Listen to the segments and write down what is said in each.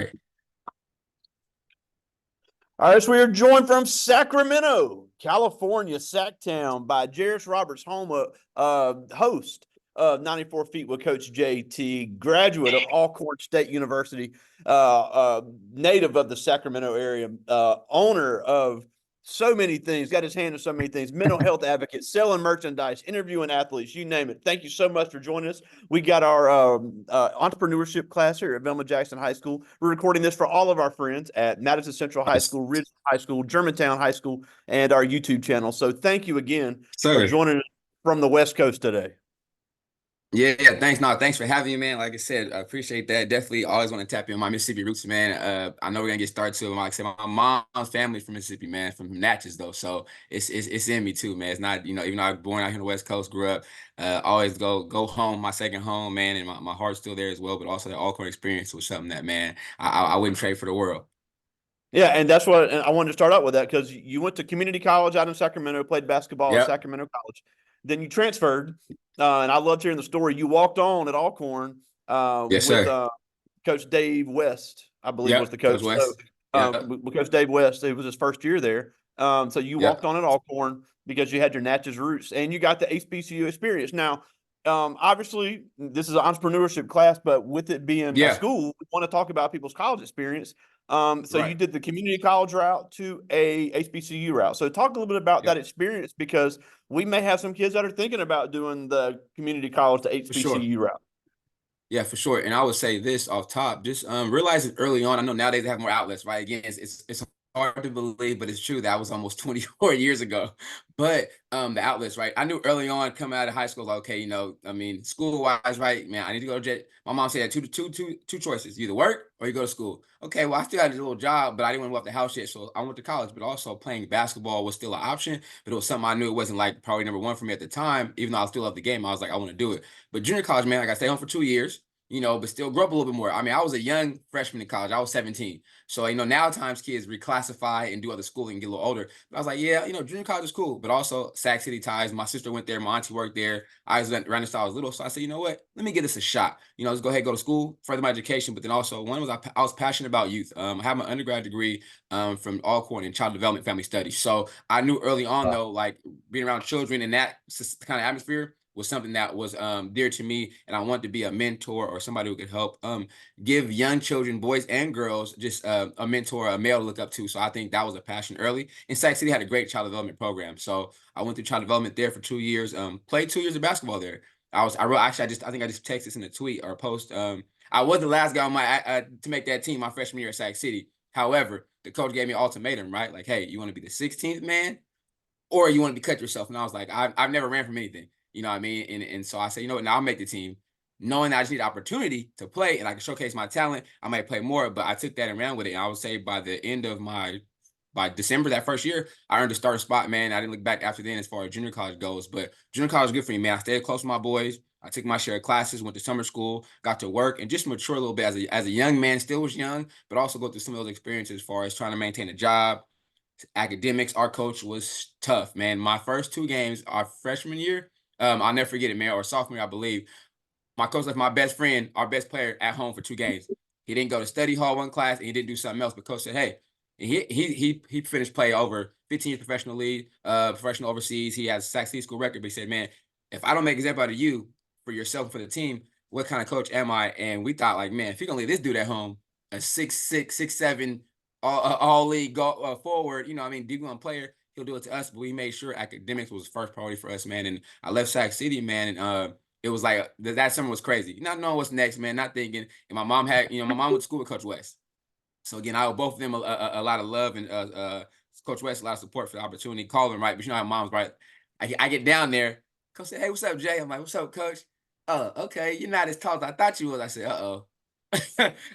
All right, so we are joined from Sacramento, California, Sacktown, by Jerist Roberts, host of 94 Feet with Coach JT, graduate of Alcorn State University, native of the Sacramento area, owner of so many things, got his hand in so many things, mental health advocate, selling merchandise, interviewing athletes, you name it. Thank you so much for joining us. We got our entrepreneurship class here at Velma Jackson High School. We're recording this for all of our friends at Madison Central High School, Ridge High School, Germantown High School, and our YouTube channel. So thank you again for Sir. joining us from the West Coast today. Yeah. Thanks. No, thanks for having me, man. Like I said, I appreciate that. Definitely always want to tap in my Mississippi roots, man. I know we're gonna get started too. Like I said, my mom's family from Mississippi, man, from Natchez though. So it's in me too, man. It's not, even though I was born out here in the West Coast, grew up, always go home, my second home, man, and my heart's still there as well. But also that Alcorn experience was something that, man, I wouldn't trade for the world. Yeah, and that's what and I wanted to start out with that because you went to community college out in Sacramento, played basketball at Yep. Sacramento College. Then you transferred, and I loved hearing the story. You walked on at Alcorn Yes, with sir. Coach Dave West, I believe was Yep. the Coach coach. So West. Yep. with Coach Dave West, it was his first year there. So you walked Yep. on at Alcorn because you had your Natchez roots and you got the HBCU experience. Now, obviously, this is an entrepreneurship class, but with it being a Yeah. school, we want to talk about people's college experience. So you Right. did the community college route to a HBCU route. So talk a little bit about that Yep. experience because we may have some kids that are thinking about doing the community college to For sure. HBCU route. Yeah, for sure. And I would say this off top, just realize it early on. I know nowadays they have more outlets, right? Again, it's hard to believe, but it's true. That was almost 24 years ago. But the outlets, right? I knew early on coming out of high school, like, okay, I mean, school wise, right, man, I need to go to jet. My mom said two choices. You either work or you go to school. Okay, well, I still had a little job, but I didn't want to leave the house yet. So I went to college, but also playing basketball was still an option. But it was something I knew it wasn't like probably number one for me at the time, even though I still loved the game. I was like, I want to do it. But junior college, man, like I stayed home for 2 years, but still grew up a little bit more. I mean, I was a young freshman in college. I was 17. So, now times kids reclassify and do other schooling and get a little older. But I was like, yeah, junior college is cool, but also Sac City ties. My sister went there. My auntie worked there. I was around the I was little. So I said, you know what? Let me give this a shot. Let's go ahead, go to school, further my education. But then also, one was I was passionate about youth. I have my undergrad degree from Alcorn in child development family studies. So I knew early on, though, like being around children in that kind of atmosphere was something that was dear to me, and I wanted to be a mentor or somebody who could help give young children, boys and girls, just a mentor, a male to look up to. So I think that was a passion early. And Sac City had a great child development program, so I went through child development there for 2 years. Played 2 years of basketball there. I wrote actually I think I just texted this in a tweet or a post. I was the last guy on my to make that team my freshman year at Sac City. However, the coach gave me an ultimatum, right? Like, hey, you want to be the 16th man, or you want to be cut yourself? And I was like, I've never ran from anything. You know what I mean? And so I said, now I'll make the team, knowing that I just need opportunity to play and I can showcase my talent. I might play more, but I took that and ran with it. And I would say by the end of by December that first year, I earned a starting spot, man. I didn't look back after then as far as junior college goes, but junior college is good for me, man. I stayed close to my boys. I took my share of classes, went to summer school, got to work, and just mature a little bit as a young man. Still was young, but also go through some of those experiences as far as trying to maintain a job, academics. Our coach was tough, man. My first two games, our freshman year, I'll never forget it, man, or sophomore, I believe. My coach left my best friend, our best player, at home for 2 games. He didn't go to study hall one class and he didn't do something else. But coach said, hey, and he finished play over 15 years professional league, professional overseas. He has a Sac City school record. But he said, man, if I don't make an example out of you for yourself and for the team, what kind of coach am I? And we thought, like, man, if you're gonna leave this dude at home, a 6'6", 6'7", all league forward, I mean, D1 player, he'll do it to us. But we made sure academics was first priority for us, man. And I left Sac City, man, and it was like that summer was crazy. Not knowing what's next, man. Not thinking. And my mom had, my mom went to school with Coach West. So again, I owe both of them a lot of love and Coach West a lot of support for the opportunity. Call them right, but you know how mom's right. I get down there. Coach said, "Hey, what's up, Jay?" I'm like, "What's up, Coach?" "Oh, okay. You're not as tall as I thought you was." I said, "Uh-oh."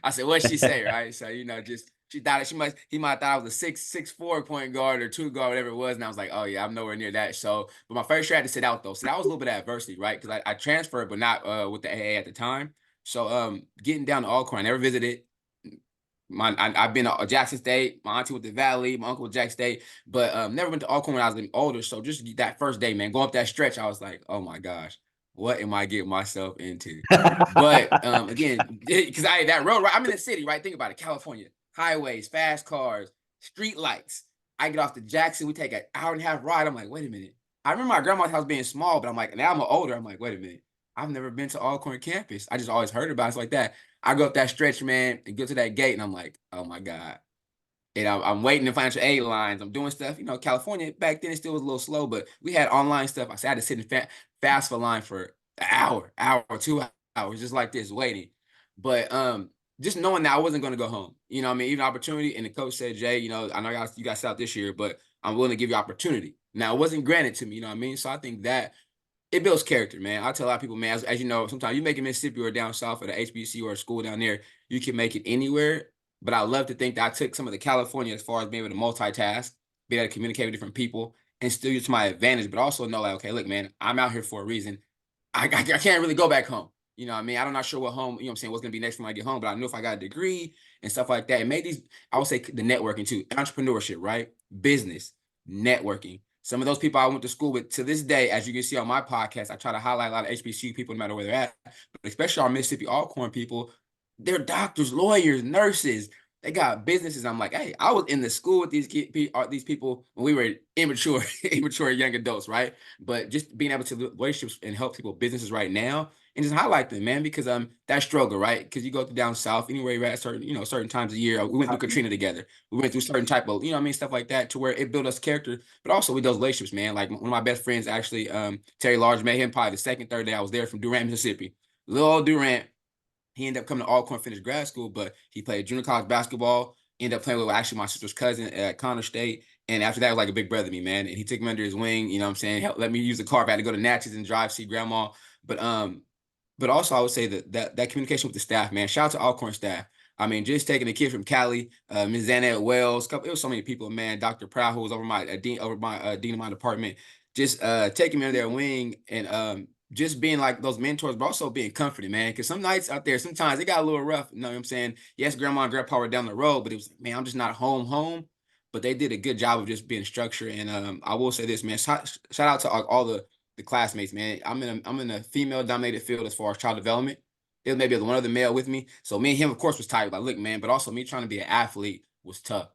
I said, "What'd she say?" Right? So just she thought he might have thought I was a 6'4" point guard or two guard, whatever it was. And I was like, "Oh yeah, I'm nowhere near that." So, but my first year I had to sit out though. So that was a little bit of adversity, right? Because I transferred, but not with the AA at the time. So getting down to Alcorn, I never visited. I've been to Jackson State. My auntie went to Valley. My uncle was Jack State, but never went to Alcorn when I was older. So just that first day, man, going up that stretch, I was like, oh my gosh, what am I getting myself into? But again, because that road, right? I'm in the city, right? Think about it, California, highways, fast cars, street lights. I get off to Jackson, we take an hour and a half ride. I'm like, wait a minute. I remember my grandma's house being small, but I'm like, now I'm older. I'm like, wait a minute. I've never been to Alcorn campus. I just always heard about it like that. I go up that stretch, man, and get to that gate, and I'm like, oh my God. And I'm waiting in financial aid lines. I'm doing stuff. California back then it still was a little slow, but we had online stuff. I said I had to sit in fast for line for an hour, 2 hours, just like this, waiting. But just knowing that I wasn't going to go home. I mean, even opportunity. And the coach said, Jay, I know you got out this year, but I'm willing to give you opportunity. Now it wasn't granted to me. You know what I mean? So I think that it builds character, man. I tell a lot of people, man, as you know, sometimes you make it in Mississippi or down south at a HBC or a school down there, you can make it anywhere. But I love to think that I took some of the California as far as being able to multitask, be able to communicate with different people, and still use to my advantage, but also know like, okay, look, man, I'm out here for a reason. I can't really go back home. You know what I mean? I'm not sure what home, I'm saying, what's going to be next when I get home, but I know if I got a degree and stuff like that, it made these, I would say the networking too, entrepreneurship, right? Business, networking. Some of those people I went to school with to this day, as you can see on my podcast, I try to highlight a lot of HBCU people no matter where they're at, but especially our Mississippi Alcorn people, they're doctors, lawyers, nurses. They got businesses. I'm like, hey, I was in the school with these people when we were immature, immature young adults, right? But just being able to do relationships and help people businesses right now and just highlight them, man, because that struggle, right? Because you go through down south, anywhere you're at certain times of year. We went through Katrina together. We went through certain type of, stuff like that to where it built us character, but also with those relationships, man. Like one of my best friends actually, Terry Large, met him probably the second, third day I was there from Durant, Mississippi. Little old Durant. He ended up coming to Alcorn, finished grad school, but he played junior college basketball. Ended up playing with actually my sister's cousin at Connor State. And after that, it was like a big brother to me, man. And he took me under his wing, you know what I'm saying? Let me use the car. I had to go to Natchez and drive, see grandma. But also I would say that communication with the staff, man. Shout out to Alcorn staff. I mean, just taking the kid from Cali, Ms. Zanette Wells, it was so many people, man. Dr. Proud, who was over my dean of my department, just taking me under their wing and just being like those mentors, but also being comforting, man. Because some nights out there, sometimes it got a little rough. You know what I'm saying? Yes, grandma and grandpa were down the road, but it was, man, I'm just not home. But they did a good job of just being structured. And I will say this, man, shout out to all the classmates, man. I'm in a female dominated field as far as child development. There was maybe one other male with me. So me and him, of course, was tired. Like, look, man, but also me trying to be an athlete was tough.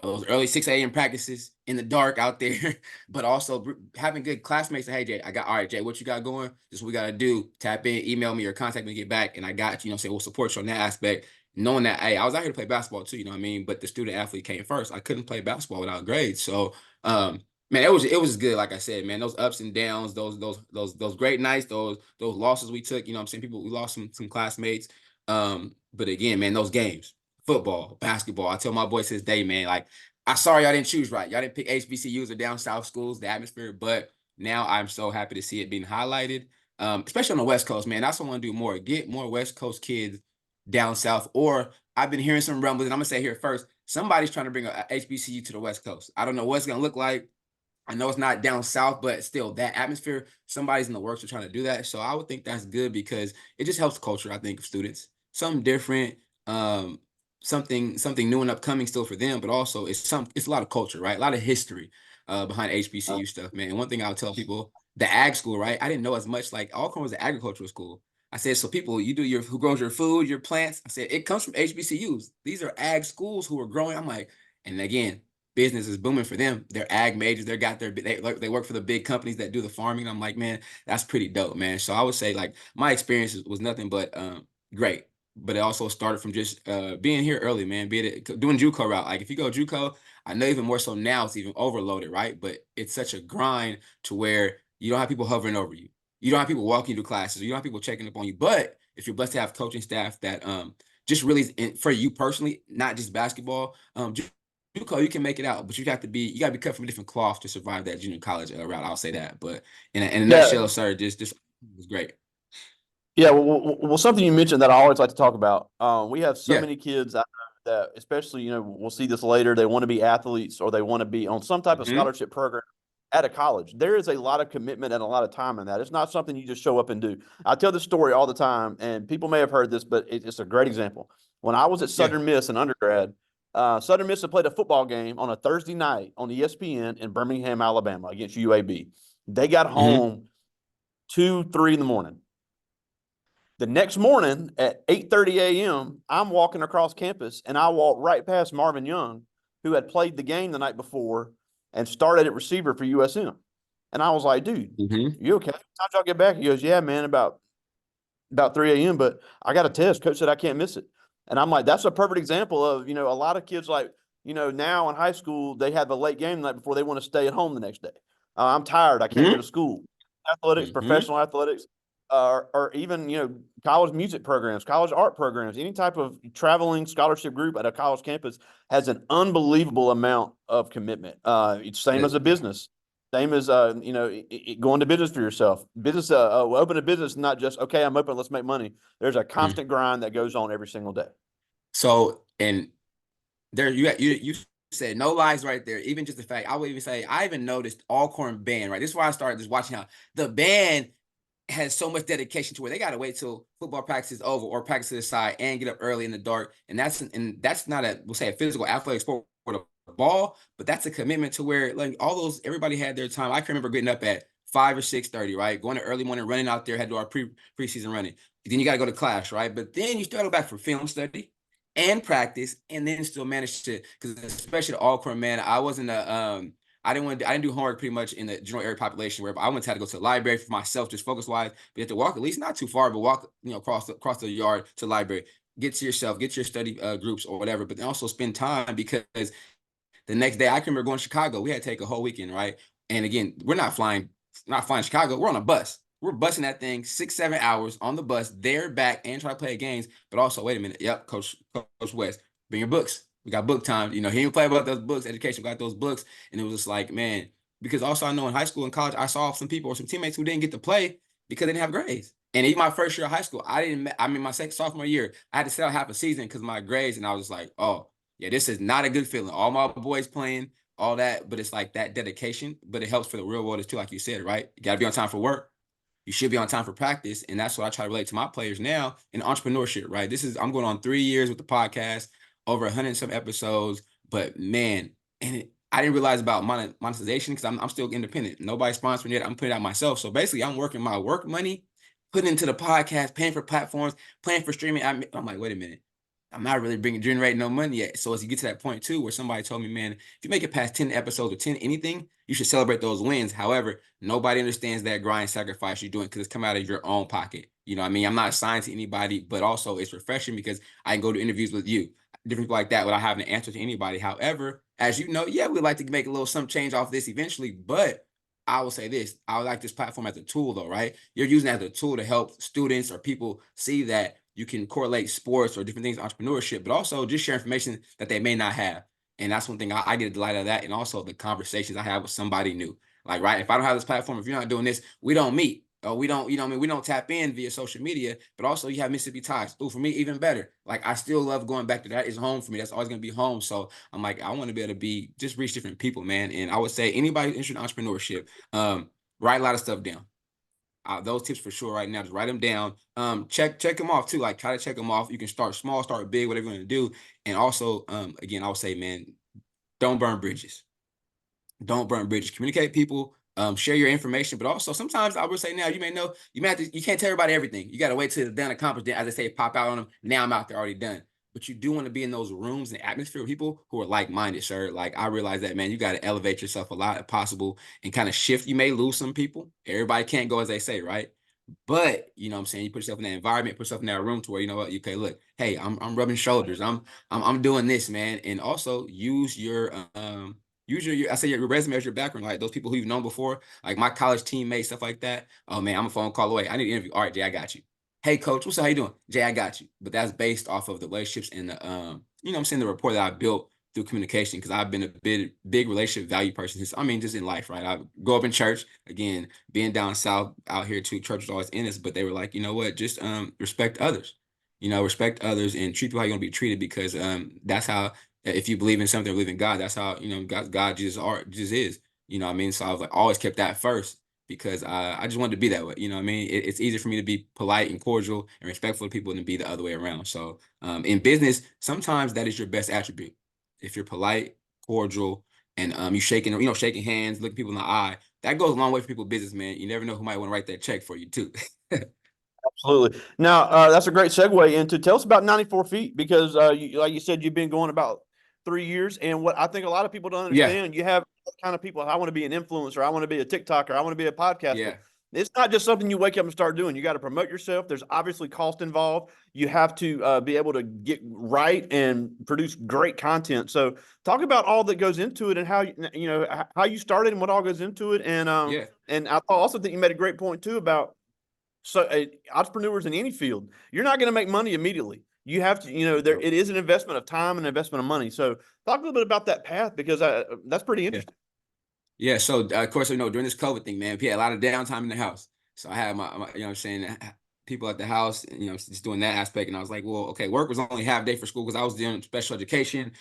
Those early 6 a.m. practices in the dark out there, but also having good classmates. Hey, Jay, all right, Jay, what you got going? This is what we got to do. Tap in, email me or contact me, get back. And I got you, say, we'll support you on that aspect. Knowing that, hey, I was out here to play basketball too, you know what I mean? But the student athlete came first. I couldn't play basketball without grades. So, man, it was good. Like I said, man, those ups and downs, those great nights, those losses we took, you know what I'm saying? We lost some classmates. But again, man, those games, football, basketball. I tell my boys to this day, man, like, I'm sorry y'all didn't choose right. Y'all didn't pick HBCUs or down south schools, the atmosphere, but now I'm so happy to see it being highlighted, especially on the West Coast, man. That's what I want to do more. Get more West Coast kids down south. Or I've been hearing some rumblings, and I'm going to say here first, somebody's trying to bring a HBCU to the West Coast. I don't know what it's going to look like. I know it's not down south, but still that atmosphere, somebody's in the works of trying to do that. So I would think that's good because it just helps culture, I think, of students. Something different, um, something new and upcoming still for them, but also it's a lot of culture, right? A lot of history behind HBCU stuff, man. And one thing I'll tell people, the ag school, right? I didn't know as much. Like Alcorn was an agricultural school. I said, so people, you do who grows your food, your plants. I said, it comes from HBCUs. These are ag schools who are growing. I'm like, and again, business is booming for them. They're ag majors. They work for the big companies that do the farming. I'm like, man, that's pretty dope, man. So I would say like my experience was nothing but great. But it also started from just being here early, man. Doing JUCO route. Like if you go JUCO, I know even more so now it's even overloaded, right? But it's such a grind to where you don't have people hovering over you. You don't have people walking you to classes. You don't have people checking up on you. But if you're blessed to have coaching staff that just really for you personally, not just basketball, JUCO, you can make it out, but you got to be cut from a different cloth to survive that junior college route. I'll say that. But in a Yeah. nutshell, sir, this was great. Yeah, well, something you mentioned that I always like to talk about. We have so Yeah. many kids out there that, especially, we'll see this later. They want to be athletes or they want to be on some type of Mm-hmm. scholarship program at a college. There is a lot of commitment and a lot of time in that. It's not something you just show up and do. I tell this story all the time, and people may have heard this, but it's a great example. When I was at Yeah. Southern Miss in undergrad, Southern Miss had played a football game on a Thursday night on ESPN in Birmingham, Alabama against UAB. They got Mm-hmm. home 2, 3 in the morning. The next morning at 8:30 a.m., I'm walking across campus and I walk right past Marvin Young, who had played the game the night before and started at receiver for USM. And I was like, dude, you okay? How'd y'all get back? He goes, yeah, man, about 3 a.m., but I got a test. Coach said I can't miss it. And I'm like, that's a perfect example of, a lot of kids like, now in high school, they have a late game the night before, they want to stay at home the next day. I'm tired. I can't go to school. Athletics, professional athletics, or even, college music programs, college art programs, any type of traveling scholarship group at a college campus has an unbelievable amount of commitment. It's same as a business. Same as going to business for yourself. Business, open a business, not just okay, I'm open, let's make money. There's a constant grind that goes on every single day. So, and there you said no lies right there. Even just the fact, I would even say I even noticed Alcorn band, right? This is why I started just watching how the band has so much dedication to where they got to wait till football practice is over or practice to the side and get up early in the dark. And that's not we'll say a physical athletic sport for the ball, but that's a commitment to where like everybody had their time. I can remember getting up at 5 or 6:30, right? Going to early morning, running out there, had to do our preseason running. Then you got to go to class, right? But then you still go back for film study and practice, and then still manage to, because especially the Alcorn, man, I wasn't I didn't do homework pretty much in the general area population where I went to have to go to the library for myself, just focus wise. But you have to walk at least not too far, but walk, across the yard to the library, get to yourself, get your study groups or whatever, but then also spend time because the next day I can remember going to Chicago. We had to take a whole weekend, right? And again, we're not flying Chicago. We're on a bus. We're busing that thing 6-7 hours on the bus, there, back, and try to play games. But also, wait a minute. Yep, Coach West, bring your books. We got book time. He didn't play about those books. Education, we got those books. And it was just like, man, because also I know in high school and college, I saw some people or some teammates who didn't get to play because they didn't have grades. And even my first year of high school, my sophomore year, I had to sit out half a season because of my grades. And I was like, oh, yeah, this is not a good feeling. All my boys playing, all that, but it's like that dedication, but it helps for the real world too, like you said, right? You got to be on time for work. You should be on time for practice. And that's what I try to relate to my players now in entrepreneurship, right? I'm going on 3 years with the podcast, over 100 and some episodes, but man, I didn't realize about monetization because I'm still independent. Nobody's sponsoring it. I'm putting it out myself. So basically I'm working my work money, putting into the podcast, paying for platforms, paying for streaming. I'm like, wait a minute. I'm not really generating no money yet. So as you get to that point too, where somebody told me, man, if you make it past 10 episodes or 10 anything, you should celebrate those wins. However, nobody understands that grind sacrifice you're doing because it's coming out of your own pocket. You know what I mean? I'm not assigned to anybody, but also it's refreshing because I can go to interviews with you, different people like that without having to answer to anybody. However, as you know, yeah, we'd like to make a little some change off this eventually, but I will say this, I would like this platform as a tool though, right? You're using it as a tool to help students or people see that you can correlate sports or different things, entrepreneurship, but also just share information that they may not have. And that's one thing I get a delight out of that. And also the conversations I have with somebody new. Like, right, if I don't have this platform, if you're not doing this, we don't meet. Or we don't, we don't tap in via social media, but also you have Mississippi ties. Ooh, for me, even better. Like, I still love going back to that. Is home for me. That's always going to be home. So I'm like, I want to be able to just reach different people, man. And I would say anybody interested in entrepreneurship, write a lot of stuff down. Those tips for sure right now. Just write them down. Check them off too. Like, try to check them off. You can start small, start big, whatever you want to do. And also, again, I would say, man, don't burn bridges. Don't burn bridges. Communicate with people. Share your information. But also, sometimes I would say now, you can't tell everybody everything. You got to wait till it's done, accomplished. As I say, pop out on them. Now I'm out there already done. But you do want to be in those rooms and atmosphere with people who are like-minded, sir. Like, I realize that, man, you got to elevate yourself a lot if possible and kind of shift. You may lose some people. Everybody can't go as they say, right? But you know what I'm saying, you put yourself in that environment, put yourself in that room to where you know what, okay, look, hey, I'm rubbing shoulders. I'm doing this, man. And also use your I say your resume as your background, like those people who you've known before, like my college teammates, stuff like that. Oh man, I'm a phone call away. I need to interview. All right, Jay, I got you. Hey coach, what's up? How you doing? Jay, I got you. But that's based off of the relationships and the I'm saying, the rapport that I built through communication, because I've been a big relationship value person since, just in life, right? I grew up in church, again, being down south out here too, church was always in us, but they were like, you know what, just respect others, respect others and treat people how you want to be treated, because that's how, if you believe in something, believe in God, that's how, God Jesus is, So I was like, always kept that first, because I just wanted to be that way. It's easier for me to be polite and cordial and respectful to people than to be the other way around. So in business, sometimes that is your best attribute. If you're polite, cordial, and you shaking hands, looking people in the eye, that goes a long way for people's business, man. You never know who might want to write that check for you too. Absolutely. Now, that's a great segue into tell us about 94 feet because, like you said, you've been going about 3 years. And what I think a lot of people don't Yeah, understand, you have kind of people, I want to be an influencer, I want to be a TikToker, I want to be a podcaster. yeah, It's not just something you wake up and start doing. You got to promote yourself. There's obviously cost involved. You have to be able to get right and produce great content. So, talk about all that goes into it and how how you started and what all goes into it. yeah. And I also think you made a great point too about so entrepreneurs in any field, you're not going to make money immediately. You have to, there Nope. it is an investment of time and investment of money. So talk a little bit about that path because that's pretty Yeah. interesting. Yeah, so of course, during this COVID thing, man, we had a lot of downtime in the house. So I had my you know what I'm saying, people at the house, just doing that aspect. And I was like, well, okay, work was only half day for school because I was doing special education,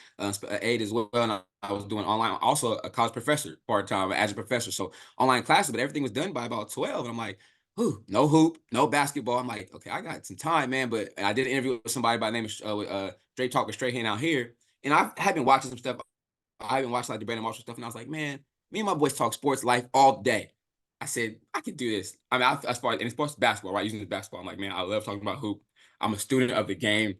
aid as well. And I was doing online, also a college professor part-time, as a professor. So online classes, but everything was done by about 12. And I'm like, whew, no hoop, no basketball. I'm like, okay, I got some time, man. But I did an interview with somebody by the name of Straight Talk with Straight Hand out here. And I have been watching some stuff. I even watched like the Brandon Marshall stuff, and I was like, man, me and my boys talk sports life all day. I said, I could do this. I mean, as far as in sports basketball, right? Using the basketball, I'm like, man, I love talking about hoop. I'm a student of the game.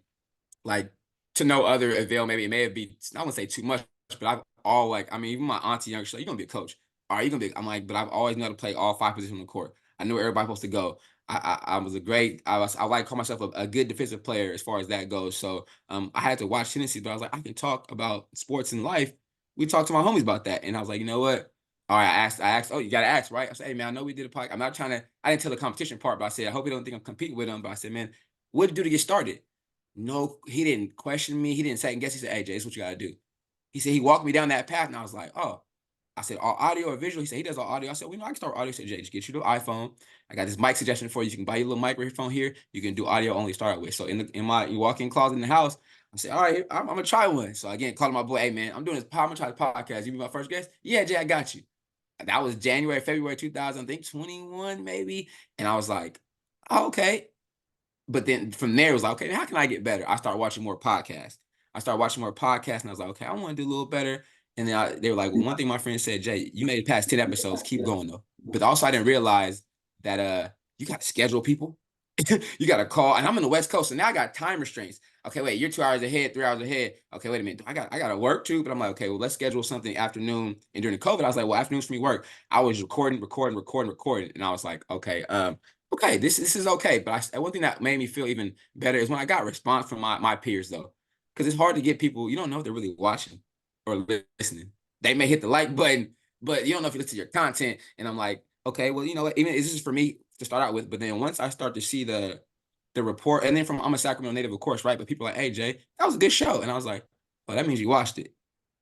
Like to no other avail, maybe it may have been, I wouldn't say too much, but I've all like, I mean, even my auntie younger, she's like, you're gonna be a coach. All right, you're gonna be, I'm like, but I've always known how to play all five positions on the court. I knew where everybody's supposed to go. I was a great, I like call myself a good defensive player as far as that goes. So I had to watch tendencies, but I was like, I can talk about sports and life. We talked to my homies about that. And I was like, you know what? All right, I asked, oh, you gotta ask, right? I said, hey man, I know we did a podcast. I'm not trying to, I didn't tell the competition part, but I said, I hope you don't think I'm competing with them. But I said, man, what to do to get started? No, he didn't question me. He didn't second guess. He said, hey, Jay, this is what you got to do. He said, he walked me down that path. And I was like, oh, I said, all audio or visual? He said, he does all audio. I said, well, I can start audio. He said, Jay, just get you the iPhone. I got this mic suggestion for you. You can buy your little microphone here. You can do audio only start with. So in my walk-in closet in the house, I said, all right, I'm going to try one. So again, called my boy, hey, man, I'm doing this. I'm going to try the podcast. You be my first guest? Yeah, Jay, I got you. That was February 2000, I think 21 maybe. And I was like, oh, okay. But then from there, it was like, okay, how can I get better? I started watching more podcasts. And I was like, okay, I want to do a little better. And then they were like, well, one thing my friend said, Jay, you made it past 10 episodes. Keep going, though. But also, I didn't realize that you got to schedule people. You got to call. And I'm in the West Coast. So now I got time restraints. Okay, wait, you're 2 hours ahead, 3 hours ahead. Okay, wait a minute. I got to work too. But I'm like, okay, well, let's schedule something afternoon. And during the COVID, I was like, well, afternoons for me work. I was recording. And I was like, okay, this is okay. But one thing that made me feel even better is when I got response from my peers though, because it's hard to get people. You don't know if they're really watching or listening. They may hit the like button, but you don't know if you listen to your content. And I'm like, okay, well, you know what? Even this is for me to start out with. But then once I start to see the report, and then I'm a Sacramento native, of course, right? But people are like, hey Jay, that was a good show, and I was like, oh, that means you watched it.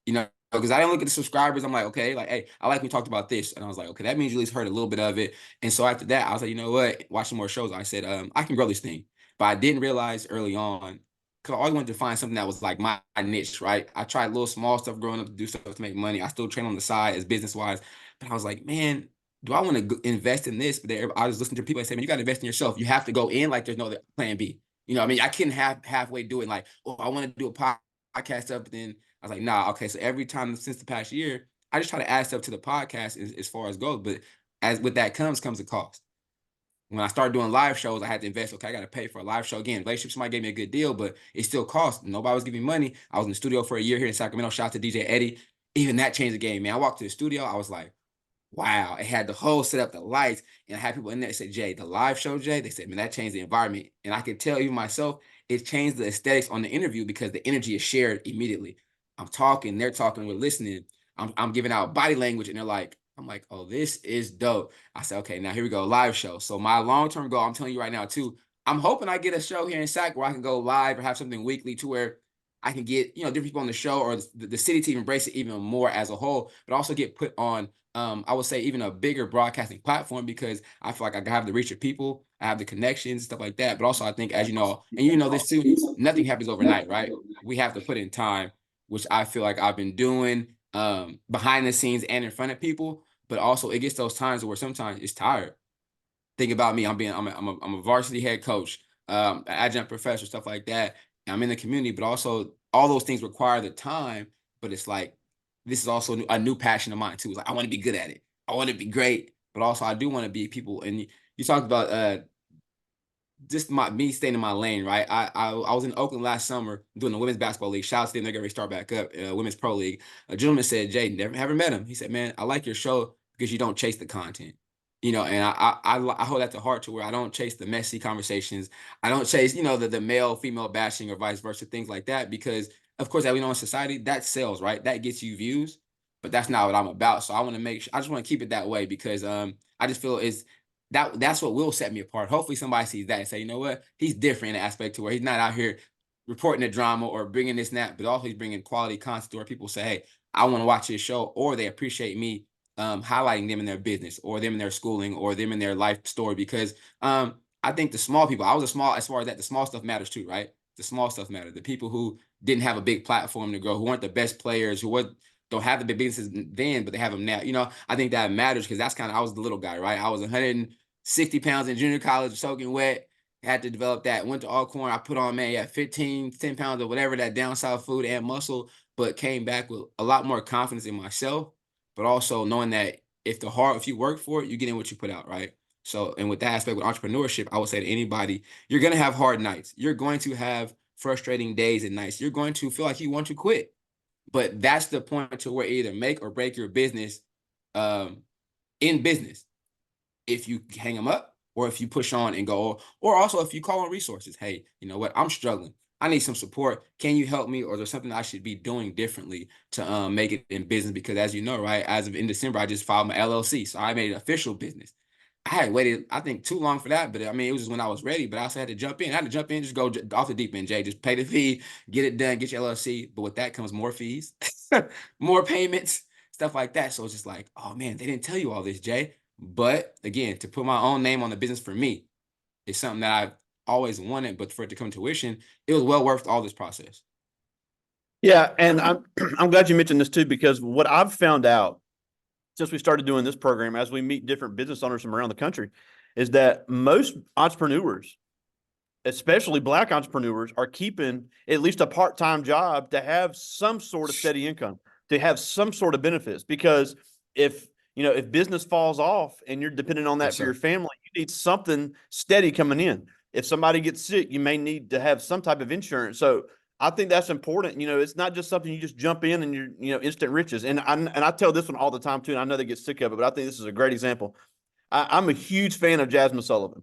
Because I didn't look at the subscribers. I'm like, okay, like, hey, I like we talked about this. And I was like, okay, that means you at least heard a little bit of it. And so after that, I was like, you know what? Watching more shows, I said, I can grow this thing. But I didn't realize early on, because I always wanted to find something that was like my niche, right? I tried little small stuff growing up to do stuff to make money. I still train on the side as business wise. But I was like, man, do I want to invest in this? But I was listening to people that say, man, you got to invest in yourself. You have to go in like there's no plan B. I mean, I couldn't halfway do it like, oh, I want to do a podcast up, but then I was like, nah, okay. So every time since the past year, I just try to add stuff to the podcast as far as goes. But as with that comes a cost. When I started doing live shows, I had to invest. Okay, I got to pay for a live show again. Relationships might give me a good deal, but it still cost. Nobody was giving me money. I was in the studio for a year here in Sacramento. Shout out to DJ Eddie. Even that changed the game, man. I walked to the studio. I was like, wow. It had the whole setup, the lights, and I had people in there that said, Jay, the live show, Jay. They said, man, that changed the environment. And I could tell even myself, it changed the aesthetics on the interview because the energy is shared immediately. I'm talking, they're talking, we're listening. I'm giving out body language, and they're like, I'm like, oh, this is dope. I said, okay, now here we go, live show. So my long-term goal, I'm telling you right now too, I'm hoping I get a show here in Sac where I can go live or have something weekly to where I can get, different people on the show or the city to embrace it even more as a whole, but also get put on, I would say even a bigger broadcasting platform because I feel like I have the reach of people, I have the connections, stuff like that. But also I think, as you know, and you know this too, nothing happens overnight, right? We have to put in time, which I feel like I've been doing behind the scenes and in front of people. But also it gets those times where sometimes it's tired. Think about me. I'm a varsity head coach, adjunct professor, stuff like that. And I'm in the community, but also all those things require the time. But it's like this is also a new passion of mine too. It's like I want to be good at it. I want to be great, but also I do want to be people. And you talked about just me staying in my lane, right? I was in Oakland last summer doing the women's basketball league. Shout out to them, they're gonna start back up, women's pro league. A gentleman said, "Jay, never haven't met him." He said, "Man, I like your show because you don't chase the content." And I hold that to heart to where I don't chase the messy conversations. I don't chase, the male female bashing or vice versa, things like that, because of course, as we know in society, that sells, right? That gets you views, but that's not what I'm about. So I want to make sure, I just want to keep it that way because I just feel that's what will set me apart. Hopefully somebody sees that and say, you know what, he's different in an aspect to where he's not out here reporting the drama or bringing this and that, but also he's bringing quality content where people say, hey, I want to watch his show, or they appreciate me highlighting them in their business or them in their schooling or them in their life story. Because I think the small people, as far as that, the small stuff matters too, right? The small stuff matters. The people who didn't have a big platform to grow, who weren't the best players, don't have the big businesses then, but they have them now. I think that matters because I was the little guy, right? I was 160 pounds in junior college, soaking wet. Had to develop that. Went to Alcorn. I put on, man, yeah, 15, 10 pounds of whatever, that down south food and muscle, but came back with a lot more confidence in myself, but also knowing that if you work for it, you get in what you put out, right? So, and with that aspect with entrepreneurship, I would say to anybody, you're going to have hard nights. You're going to have frustrating days and nights. You're going to feel like you want to quit. But that's the point to where either make or break your business in business. If you hang them up or if you push on and go, or also if you call on resources. Hey, you know what? I'm struggling. I need some support. Can you help me? Or is there something I should be doing differently to make it in business? Because as you know, right, as of in December, I just filed my LLC. So I made it official business. I had waited, I think, too long for that, but I mean, it was just when I was ready. But I also had to jump in. I had to jump in, just go off the deep end, Jay. Just pay the fee, get it done, get your LLC. But with that comes more fees, more payments, stuff like that. So it's just like, oh man, they didn't tell you all this, Jay. But again, to put my own name on the business for me is something that I've always wanted. But for it to come to fruition, it was well worth all this process. Yeah, and I'm I'm glad you mentioned this too, because what I've found out since we started doing this program, as we meet different business owners from around the country, is that most entrepreneurs, especially Black entrepreneurs, are keeping at least a part-time job to have some sort of steady income, to have some sort of benefits. Because if if business falls off and you're dependent on that Yes, for your sir. family, you need something steady coming in. If somebody gets sick, you may need to have some type of insurance. So I think that's important. It's not just something you just jump in and you're instant riches. And I tell this one all the time too, and I know they get sick of it, but I think this is a great example. I'm a huge fan of Jasmine Sullivan.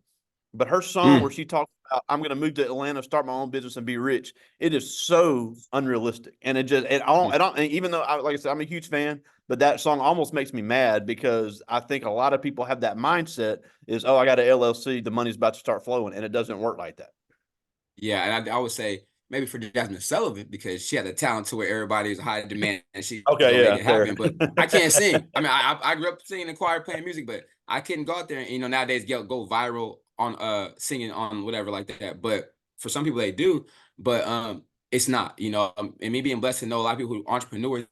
But her song where Mm, she talks about I'm going to move to Atlanta, start my own business, and be rich, it is so unrealistic. And I don't. And even though like I said, I'm a huge fan, but that song almost makes me mad because I think a lot of people have that mindset is, oh, I got an LLC, the money's about to start flowing, and it doesn't work like that. yeah, and I would say maybe for Jasmine Sullivan because she had the talent to where everybody is high demand and she's gonna Okay, make yeah, it fair. happen. But I can't sing. I mean, I grew up singing in the choir, playing music, but I couldn't go out there and nowadays go viral on singing on whatever like that. But for some people they do, but it's not. And me being blessed to know a lot of people who are entrepreneurs,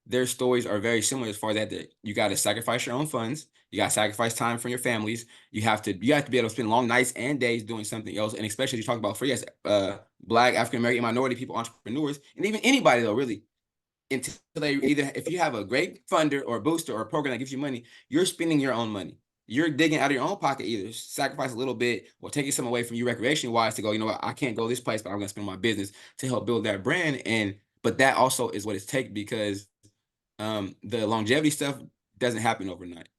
their stories are very similar as far as that you got to sacrifice your own funds, you got to sacrifice time from your families, you have to be able to spend long nights and days doing something else. And especially you talk about for Black, African American, minority people, entrepreneurs, and even anybody though, really, until they either, if you have a great funder or a booster or a program that gives you money, you're spending your own money. You're digging out of your own pocket, either sacrifice a little bit or taking some away from you recreation wise to go, you know what, I can't go this place, but I'm going to spend my business to help build that brand. But that also is what it's take because the longevity stuff doesn't happen overnight.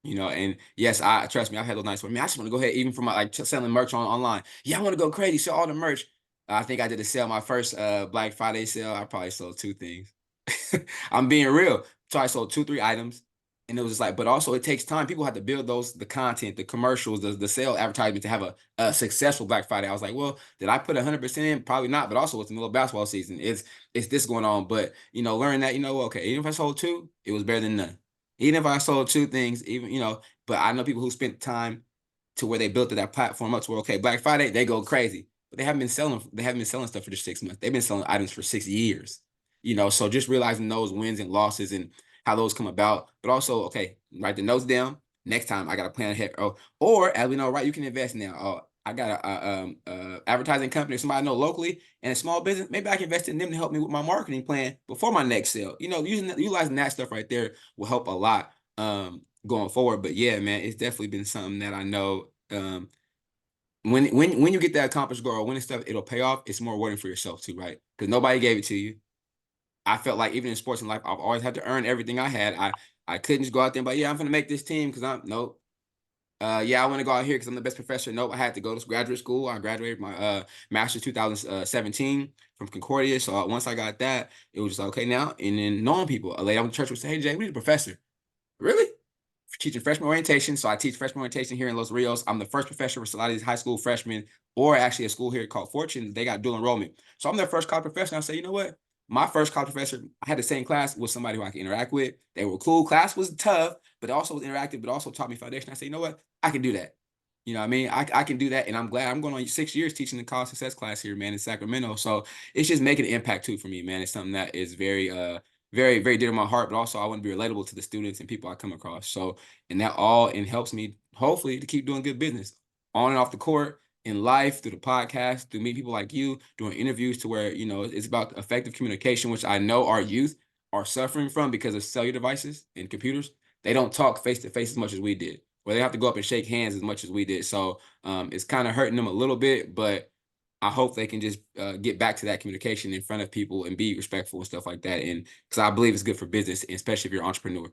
And yes, I trust me, I've had those nights where, man, I just want to go ahead, even from selling merch online. Yeah, I want to go crazy, sell all the merch. I think I did a sale, my first Black Friday sale. I probably sold two things. I'm being real. So I sold two, three items. And it was just like, but also it takes time. People have to build the content, the commercials, the sale advertisement to have a successful Black Friday. I was like, well, did I put 100% in? Probably not. But also it's the middle of basketball season. It's this going on. But learning that, okay, even if I sold two, it was better than none. Even if I sold two things, but I know people who spent time to where they built that platform up to where, okay, Black Friday, they go crazy. But they haven't been selling stuff for just 6 months. They've been selling items for 6 years. So just realizing those wins and losses and how those come about, but also, okay, write the notes down. Next time I got to plan ahead. Or as we know, right, you can invest now. I got a advertising company, or somebody I know locally, and a small business. Maybe I can invest in them to help me with my marketing plan before my next sale. Utilizing that stuff right there will help a lot. going forward. But yeah, man, it's definitely been something that I know when you get that accomplished goal or winning stuff, it'll pay off. It's more rewarding for yourself too, right? Because nobody gave it to you. I felt like even in sports and life, I've always had to earn everything I had. I couldn't just go out there and be like, yeah, I'm gonna make this team because I'm nope. Yeah, I want to go out here because I'm the best professor. Nope, I had to go to graduate school. I graduated my master's 2017 from Concordia. So once I got that, it was just like, okay now. And then knowing people, a lady out in the church would say, hey Jay, we need a professor. Really? Teaching freshman orientation. So I teach freshman orientation here in Los Rios. I'm the first professor for a lot of these high school freshmen, or actually a school here called Fortune. They got dual enrollment. So I'm their first college professor. I say, you know what? My first college professor, I had the same class with somebody who I could interact with. They were cool. Class was tough, but also was interactive, but also taught me foundation. I say, you know what? I can do that. You know what I mean? I can do that. And I'm glad I'm going on 6 years teaching the college success class here, man, in Sacramento. So it's just making an impact too for me, man. It's something that is very, very, very dear to my heart, but also I want to be relatable to the students and people I come across. So, and that all and helps me hopefully to keep doing good business on and off the court, in life, through the podcast, through meeting people like you, doing interviews to where, you know, it's about effective communication, which I know our youth are suffering from because of cellular devices and computers. They don't talk face to face as much as we did, or they have to go up and shake hands as much as we did. So it's kind of hurting them a little bit, but I hope they can just get back to that communication in front of people and be respectful and stuff like that. And because I believe it's good for business, especially if you're an entrepreneur.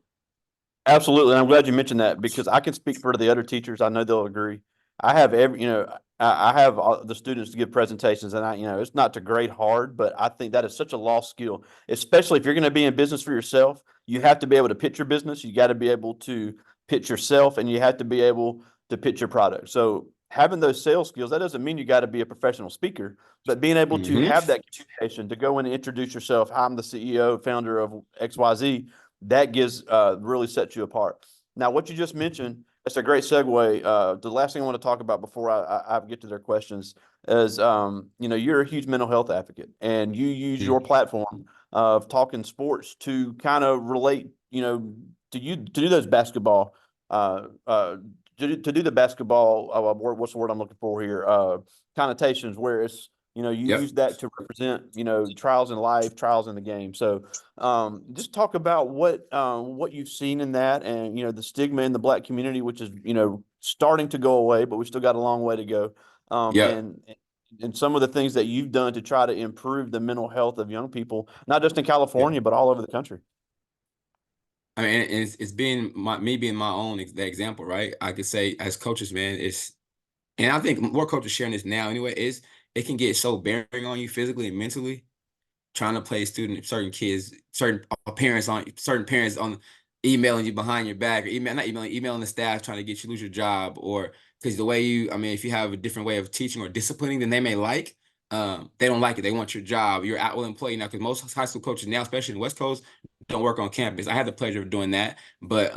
Absolutely. And I'm glad you mentioned that because I can speak for the other teachers. I know they'll agree. I have I have the students to give presentations and it's not to grade hard, but I think that is such a lost skill, especially if you're going to be in business for yourself. You have to be able to pitch your business. You got to be able to pitch yourself and you have to be able to pitch your product. So having those sales skills, that doesn't mean you got to be a professional speaker, but being able to Mm-hmm. have that communication to go in and introduce yourself. I'm the CEO, founder of XYZ, that gives really sets you apart. Now, what you just mentioned, that's a great segue. The last thing I want to talk about before I get to their questions is, you're a huge mental health advocate, and you use your platform of talking sports to kind of relate, to do those basketball, to do the basketball. What's the word I'm looking for here? Connotations, where it's you Yep. use that to represent trials in life, trials in the game. So just talk about what you've seen in that, and the stigma in the Black community, which is starting to go away, but we still got a long way to go. Yep. And some of the things that you've done to try to improve the mental health of young people, not just in Yeah. California, but all over the country. I mean, and it's been me being my own the example, right? I could say as coaches, man, and I think more coaches sharing this now anyway, is it can get so bearing on you physically and mentally trying to play certain kids, certain parents on emailing you behind your back, or emailing the staff trying to get you lose your job, or because the way I mean, if you have a different way of teaching or disciplining than they may like, they don't like it. They want your job. You're at will employee now, because most high school coaches now, especially in the West Coast, don't work on campus. I had the pleasure of doing that, but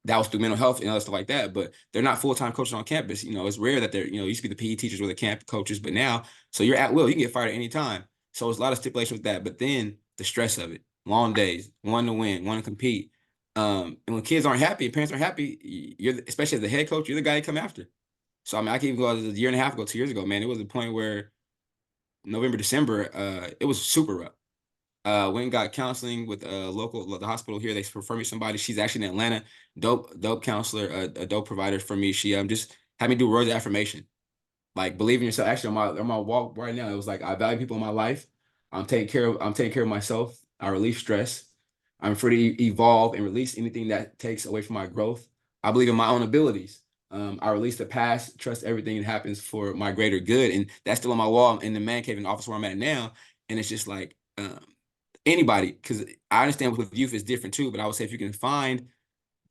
that was through mental health and other stuff like that. But they're not full-time coaches on campus. It's rare that they're used to be the PE teachers or the camp coaches, but now so you're at will. You can get fired at any time. So it's a lot of stipulation with that. But then the stress of it, long days, wanting to win, wanting to compete. And when kids aren't happy, parents aren't happy, especially as the head coach, you're the guy you come after. So I mean, I can even go as a year and a half ago, 2 years ago, man. It was a point where November, December, it was super rough. Went and got counseling with the hospital here. They referred me to somebody. She's actually in Atlanta, dope counselor, a dope provider for me. She just had me do words of affirmation, like believe in yourself. Actually, on my walk right now, it was like I value people in my life. I'm taking care of myself. I relieve stress. I'm free to evolve and release anything that takes away from my growth. I believe in my own abilities. I release the past, trust everything that happens for my greater good. And that's still on my wall in the man cave in the office where I'm at now. And it's just like anybody, because I understand with youth is different too, but I would say if you can find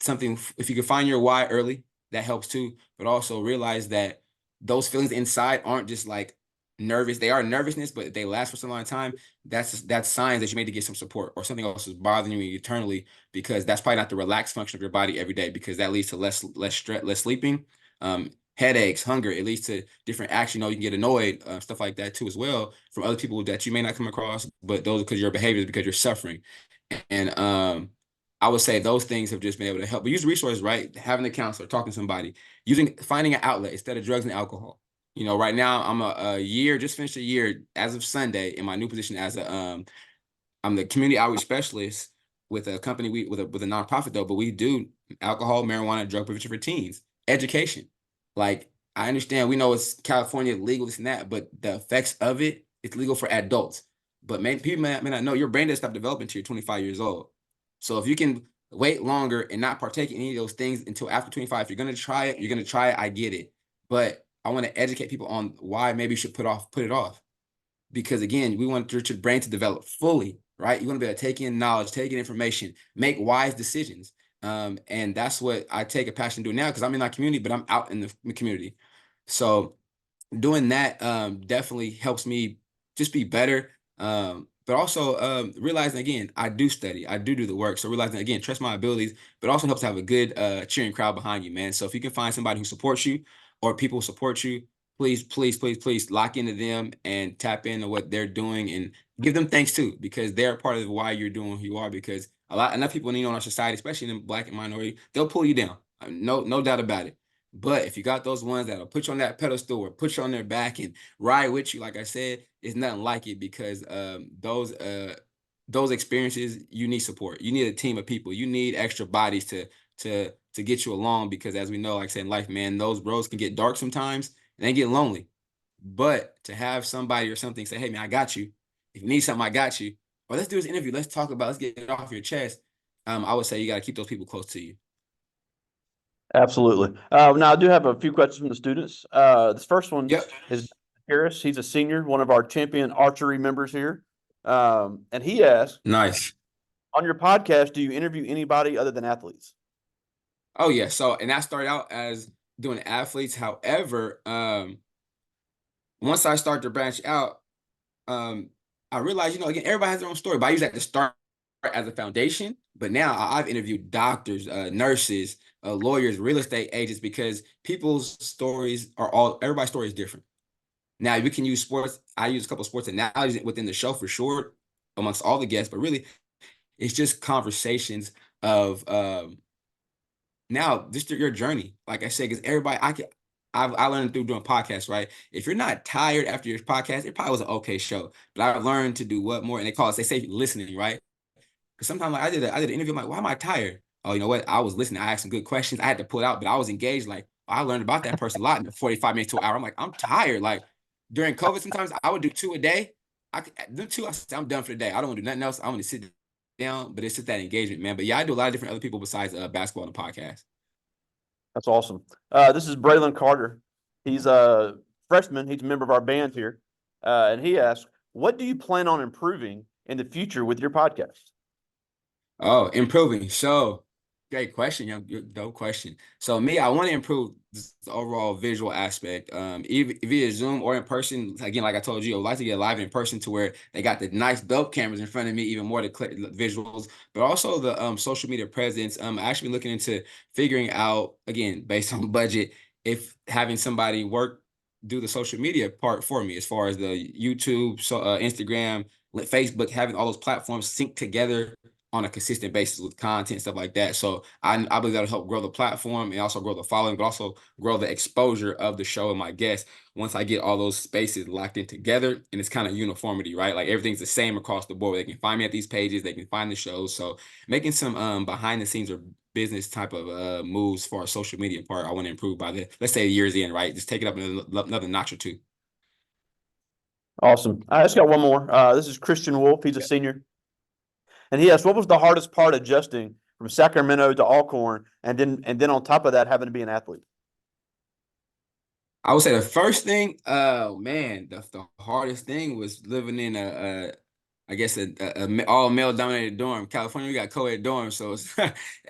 something, if you can find your why early, that helps too. But also realize that those feelings inside aren't just like nervous. They are nervousness, but they last for some long time. That's signs that you may need to get some support, or something else is bothering you eternally, because that's probably not the relaxed function of your body every day, because that leads to less stress, less sleeping, headaches, hunger. It leads to different action. You can get annoyed, stuff like that too as well, from other people that you may not come across, but those are because your behaviors, because you're suffering. And I would say those things have just been able to help. But use resources, right? Having a counselor, talking to somebody, finding an outlet instead of drugs and alcohol. Right now I'm a year, just finished a year as of Sunday in my new position as I'm the community outreach specialist with a company, with a nonprofit though, but we do alcohol, marijuana, drug prevention for teens, education. Like, I understand, we know it's California legal, this and that, but the effects of it, it's legal for adults. But people may not know your brain doesn't stop developing until you're 25 years old. So if you can wait longer and not partake in any of those things until after 25, if you're gonna try it, you're gonna try it. I get it, but I want to educate people on why maybe you should put it off. Because again, we want your brain to develop fully, right? You want to be able to take in knowledge, take in information, make wise decisions. And that's what I take a passion to do now, because I'm in my community, but I'm out in the community. So doing that definitely helps me just be better. But also realizing, again, I do study, I do the work. So realizing, again, trust my abilities, but also helps to have a good cheering crowd behind you, man. So if you can find somebody who supports you, or people who support you, please, please, please, please lock into them and tap into what they're doing, and give them thanks too, because they're part of why you're doing who you are. Because enough people, in our society, especially in the Black and minority, they'll pull you down. No doubt about it. But if you got those ones that'll put you on that pedestal or put you on their back and ride with you, like I said, it's nothing like it, because those experiences, you need support. You need a team of people. You need extra bodies to get you along, because as we know, like I said, in life, man, those roads can get dark sometimes and they get lonely. But to have somebody or something say, "Hey man, I got you. If you need something, I got you." Or let's do this interview. Let's talk about. Let's get it off your chest. I would say you got to keep those people close to you. Absolutely. Now I do have a few questions from the students. This first one Yep. is Harris. He's a senior, one of our champion archery members here. And he asked, Nice. on your podcast, do you interview anybody other than athletes? Oh yeah. So, and I started out as doing athletes. However, once I start to branch out, um, I realized, again, everybody has their own story, but I use that to start as a foundation. But now I've interviewed doctors, nurses, lawyers, real estate agents, because people's stories everybody's story is different. Now we can use sports. I use a couple of sports analogies within the show for sure, amongst all the guests, but really it's just conversations of now just your journey. Like I said, because everybody, I learned through doing podcasts, right? If you're not tired after your podcast, it probably was an okay show. But I've learned to do what more, and they say listening, right? Because sometimes, like, I did an interview, I'm like, why am I tired? Oh, you know what? I was listening. I asked some good questions. I had to pull it out, but I was engaged. Like, I learned about that person a lot in 45 minutes to an hour. I'm like, I'm tired. Like, during COVID, sometimes I would do 2 a day. I could do 2. I said, I'm done for the day. I don't want to do nothing else. I want to sit down, but it's just that engagement, man. But yeah, I do a lot of different other people besides basketball and podcast. That's awesome. This is Braylon Carter. He's a freshman. He's a member of our band here. And he asked, what do you plan on improving in the future with your podcast? Oh, improving. So, great question, young, dope question. So, me, I want to improve the overall visual aspect. Either via Zoom or in person. Again, like I told you, I would like to get live in person, to where they got the nice dope cameras in front of me, even more the visuals, but also the social media presence. I actually been looking into figuring out, again, based on budget, if having somebody do the social media part for me, as far as the YouTube, Instagram, Facebook, having all those platforms sync together on a consistent basis with content, stuff like that. So I believe that'll help grow the platform and also grow the following, but also grow the exposure of the show and my guests once I get all those spaces locked in together, and it's kind of uniformity, right? Like everything's the same across the board. They can find me at these pages, they can find the shows. So making some behind the scenes or business type of moves for our social media part, I want to improve by let's say years in, right? Just take it up another notch or two. Awesome. I just got one more. This is Christian Wolf. He's a senior. And he asked, what was the hardest part adjusting from Sacramento to Alcorn, and then on top of that, having to be an athlete? I would say the first thing, oh man, the hardest thing was living in I guess a all male dominated dorm. California, we got co-ed dorms, so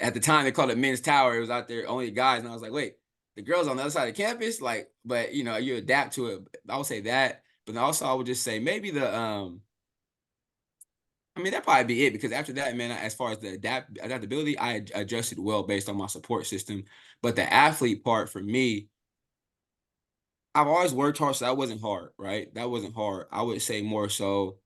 at the time they called it men's tower. It was out there only guys, and I was like, wait, the girls on the other side of campus, like, but you adapt to it. I would say that, but then also I would just say maybe I mean, that'd probably be it, because after that, man, as far as the adaptability, I adjusted well based on my support system. But the athlete part for me, I've always worked hard, so that wasn't hard, right? That wasn't hard. I would say more so,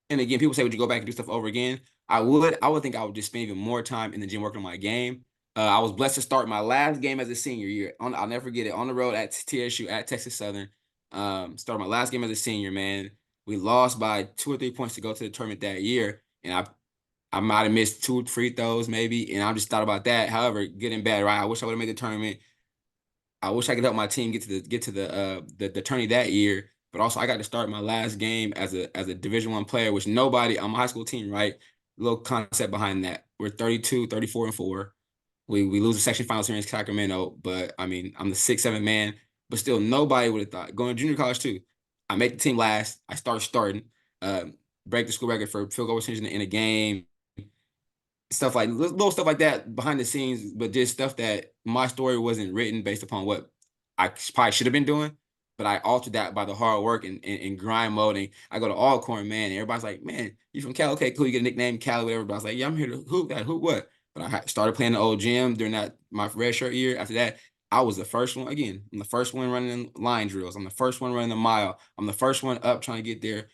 and again, people say, would you go back and do stuff over again? I would. I would think I would just spend even more time in the gym working on my game. I was blessed to start my last game as a senior year. I'll never forget it. On the road at TSU at Texas Southern. Started my last game as a senior, man. We lost by 2 or 3 points to go to the tournament that year, and I might have missed 2 free throws maybe, and I just thought about that. However, good and bad, right? I wish I would have made the tournament. I wish I could help my team get to the tourney that year. But also, I got to start my last game as a Division I player, which nobody on my high school team, right? Little concept behind that. We're 32, 34, and 4. We lose the section finals here in Sacramento, but I mean, I'm the 6'7" man, but still nobody would have thought. Going to junior college too. I make the team last. I start starting, break the school record for field goal percentage in a game, stuff like little stuff like that behind the scenes, but just stuff that my story wasn't written based upon what I probably should have been doing. But I altered that by the hard work and grind mode. And I go to Alcorn, man, and everybody's like, "Man, you from Cali? Okay, cool. You get a nickname, Cali, whatever." But I was like, "Yeah, I'm here to hoop that, hoop what?" But I started playing the old gym during that my red shirt year. After that, I was the first one again. I'm the first one running line drills. I'm the first one running the mile. I'm the first one up trying to get there.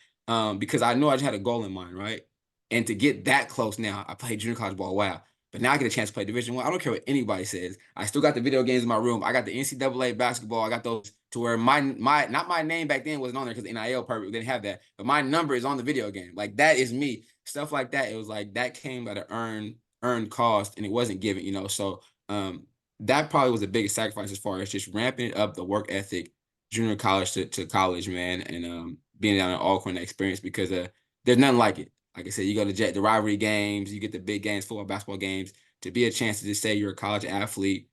Because I knew I just had a goal in mind, right? And to get that close now, I played junior college ball. Wow. But now I get a chance to play Division I. I don't care what anybody says. I still got the video games in my room. I got the NCAA basketball. I got those to where my not my name back then wasn't on there because NIL perfect didn't have that. But my number is on the video game. Like that is me. Stuff like that. It was like that came at an earned cost and it wasn't given, you know. So that probably was the biggest sacrifice as far as just ramping up the work ethic, junior college to college, man, and being down in Alcorn experience because there's nothing like it. Like I said, you go to the rivalry games, you get the big games, football, basketball games. To be a chance to just say you're a college athlete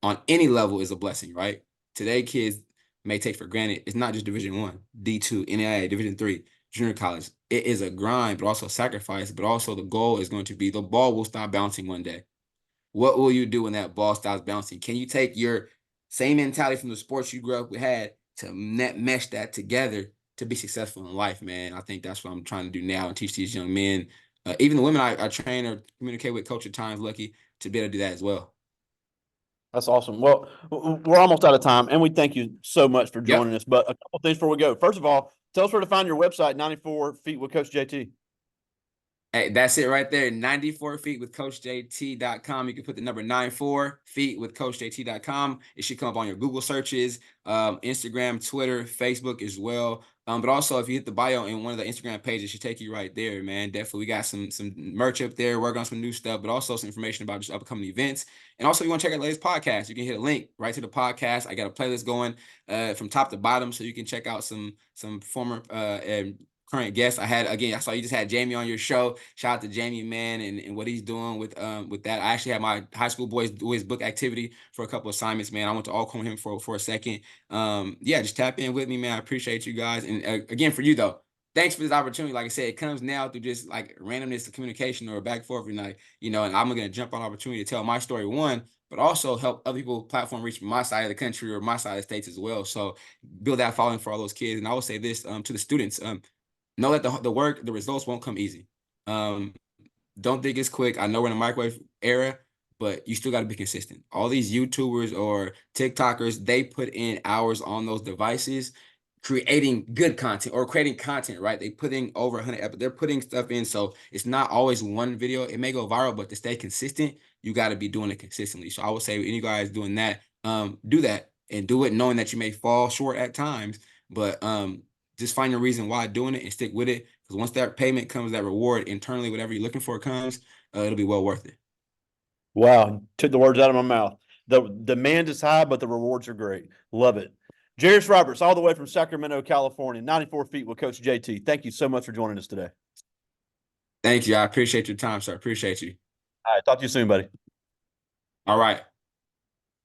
on any level is a blessing, right? Today, kids may take for granted it's not just Division I, D2, NAIA, Division III, junior college. It is a grind, but also sacrifice. But also the goal is going to be the ball will stop bouncing one day. What will you do when that ball stops bouncing? Can you take your same mentality from the sports you grew up with had to mesh that together to be successful in life, man? I think that's what I'm trying to do now and teach these young men, even the women I train or communicate with, coach at times, lucky to be able to do that as well. That's awesome. Well, we're almost out of time, and we thank you so much for Yep. joining us. But a couple things before we go. First of all, tell us where to find your website, 94 Feet with Coach JT. Hey, that's it right there. 94 feet with CoachJT.com. You can put the number 94 feet with CoachJT.com. It should come up on your Google searches, Instagram, Twitter, Facebook as well. But also, if you hit the bio in one of the Instagram pages, it should take you right there, man. Definitely, we got some merch up there, working on some new stuff, but also some information about just upcoming events. And also, you want to check out the latest podcast, you can hit a link right to the podcast. I got a playlist going from top to bottom, so you can check out some former and current guests. I saw you just had Jamie on your show. Shout out to Jamie, man, and what he's doing with that. I actually had my high school boys do his book activity for a couple assignments, man. I went to Alcorn with him for a second. Yeah, just tap in with me, man. I appreciate you guys. And again, for you though, thanks for this opportunity. Like I said, it comes now through just like randomness of communication or back and forth. And like, you know, and I'm gonna jump on opportunity to tell my story, one, but also help other people platform reach my side of the country or my side of the states as well. So build that following for all those kids. And I will say this to the students. Know that the results won't come easy. Um, don't think it's quick. I know we're in a microwave era, but you still got to be consistent. All these YouTubers or TikTokers, they put in hours on those devices creating good content or creating content, right? They putting over 100 episodes. They're putting stuff in. So it's not always one video. It may go viral, but to stay consistent, you got to be doing it consistently. So I would say any guys doing that, do that and do it knowing that you may fall short at times, but just find your reason why doing it and stick with it. Because once that payment comes, that reward internally, whatever you're looking for comes, it'll be well worth it. Wow, took the words out of my mouth. The demand is high, but the rewards are great. Love it. Jerist Roberts, all the way from Sacramento, California, 94 Feet with Coach JT. Thank you so much for joining us today. Thank you. I appreciate your time, sir. Appreciate you. All right, talk to you soon, buddy. All right.